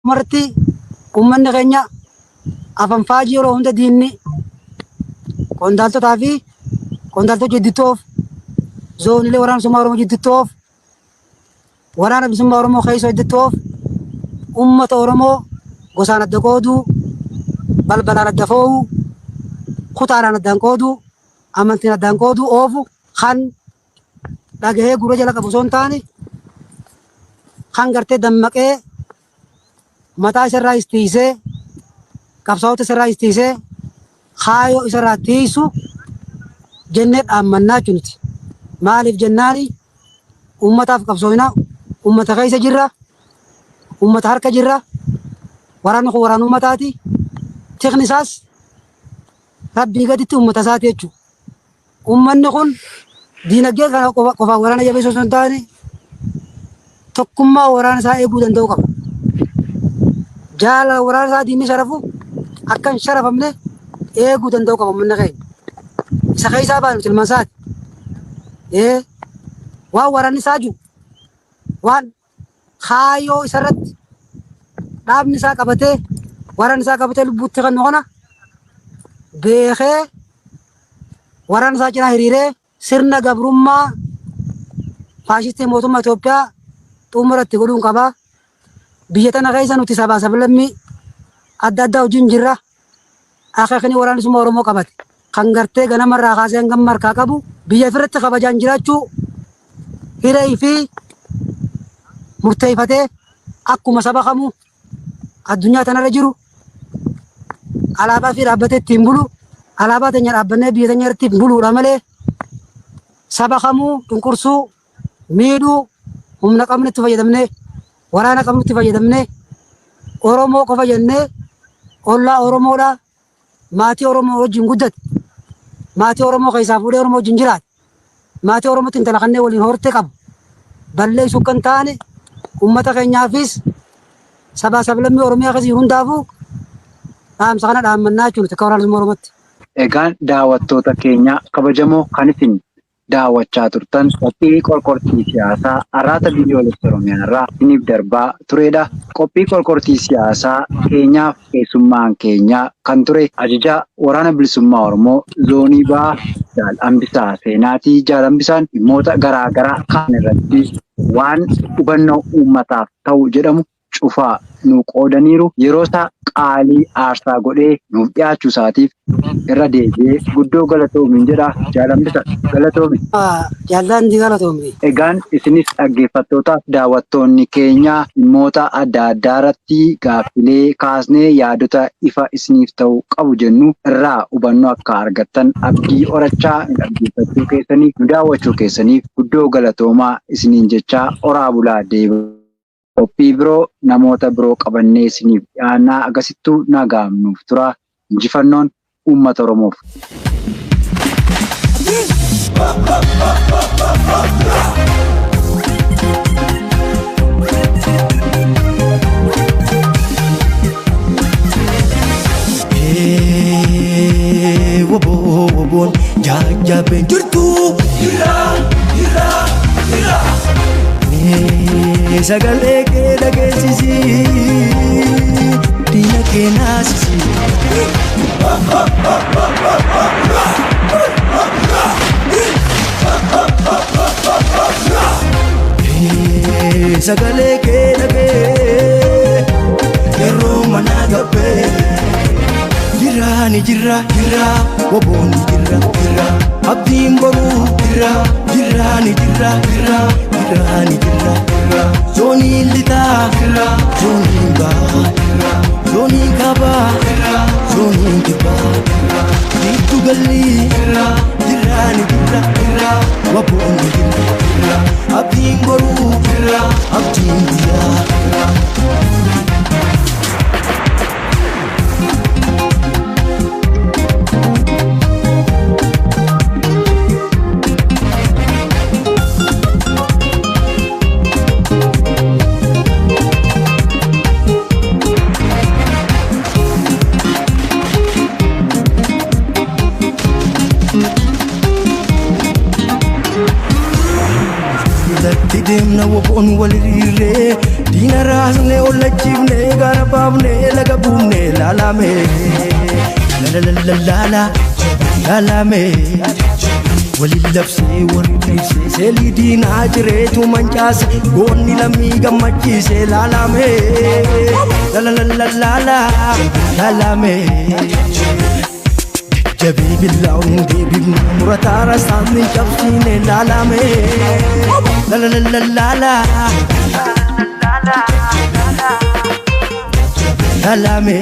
مرتي أمنا غنيا أفهم فاجي ورا هند ديني كوندالتو تافي كوندالتو جديتوف زون اللي وران سمارو جديتوف ورانا بسمارو مو خيسو جديتوف أمة أورمو غسان الدكودو بلبلان الدفو خطاران الدنكودو أمانتين الدنكودو أوفو خان لقيه غروجة لك بسون تاني خان غرتي دمكي متا سرا استيسه كبسوت سرا استيسه خايو سرا تيسو جنة أمنا جنتي مالف جناني أمتا في كبسوينا أمتا خيسة جرة أمتا حركة جرة ورانو ورانو أمتاتي تخنساس ربي قدت أمتا ساتي يجو أمنا نقول دينا جيل كان قفا ورانا جبسو سنتاني تقوم ورانا سايبو دندو قفا جال ورانا سا ديني شرفو أكن شرف أمنه إيجو دندو قفا من نغين سخي سابان مثل مسات إيه ورانا ساجو وان خايو سرت داب نسا قبته ورانا سا قبته لبوت تغنونا بيخي ورانا سا جنا هريره سرنا قبرما فاشيستي موتوما إثيوبيا تؤمرت تقولون قبا بيتنا غيسا نتسابا سبلمي أدادا وجنجرة أخاكني وراني سمو ورمو قبات خنغرتي غنا مرة خاسين غم مركا قبو بيا فرت قبا جنجراتشو هيري في مرتيفتي أكو مسابا خمو الدنيا تنرجرو علابا في رابطة تنبولو علابا تنير أبنى بيا تنير تنبولو رمالي سبخمو تنكرسو ميدو هم نقمن تفايدمنه ورانا قمن تفايدمنه أورومو كفايدنه أولا أورومو لا ماتي أورومو وجين قدت ماتي أورومو خيسافوري أورومو جنجرات ماتي أورومو تنتلقنه ولين هورتكب بللي سكان تاني أمتا كينيافيس سبا سبلمي أوروميا خسي هندافو سخنا دام مناچو تكوران سمورمت Egaan daawwattoota keenya kabajamoo kan isin daawwachaa turtan qophii qorqortii siyaasaa araata biyyoolessa Oromiyaa irraa isiniif darbaa turedha. Qophii qorqortii siyaasaa keenyaaf keessummaan keenya kan ture ajajaa waraana bilisummaa Oromoo zoonii ba'aa Jaal Ambisaa Seenaatii. Jaal Ambisaan dhimmoota garaagaraa kan irratti waan hubannoo uummataaf ta'u jedhamu cufaa nu qoodaniiru. Yeroo isaa qaalii aarsaa godhee nuuf dhiyaachuu isaatiif irra deebi'ee guddoo galatoomiin jedha. Jaal Ambisaa galatoomi. Jaallaan galatoomi. Egaan isinis dhaggeeffattootaaf daawwattoonni keenya dhimmoota adda addaa irratti gaaffilee kaasnee yaadota ifa isiniif ta'u qabu jennu irraa hubannoo akka argattan abdii horachaa dhaggeeffachuu keessaniif nu daawwachuu keessaniif guddoo galatoomaa isiniin jechaa oraa bulaa deebi'u. Qophii biroo namoota biroo qabannee isiniif dhiyaannaa agasittuu nagaamnuuf tura. Injifannoon uummata Oromoof. Woboon jajjabeen jirtu sagalee kee dhageessisi diina kee naasisi. Sagalee kee dhagee yeroo mana gabbee jiraani jirra woboonni jirra abdiin boruu jiraani jirra zooniin lixaa zooniin ba'aa zooniin kaabaa zooniin kibbaa giddu gallii jiraani jirra woboonni jirra abdiin boruu abdiin guyyaa. Deemna woboon walirree diina raasnee ollachiifne lalame la la la la la lalame walil labsee warri dhiibsee seelidiin ajireetu mancaase goonni lammii gammachise lalame la la la la la lalame jabii billaa'uun deebifne murataa rasaasni cabsiine lalame la la la la la la lalame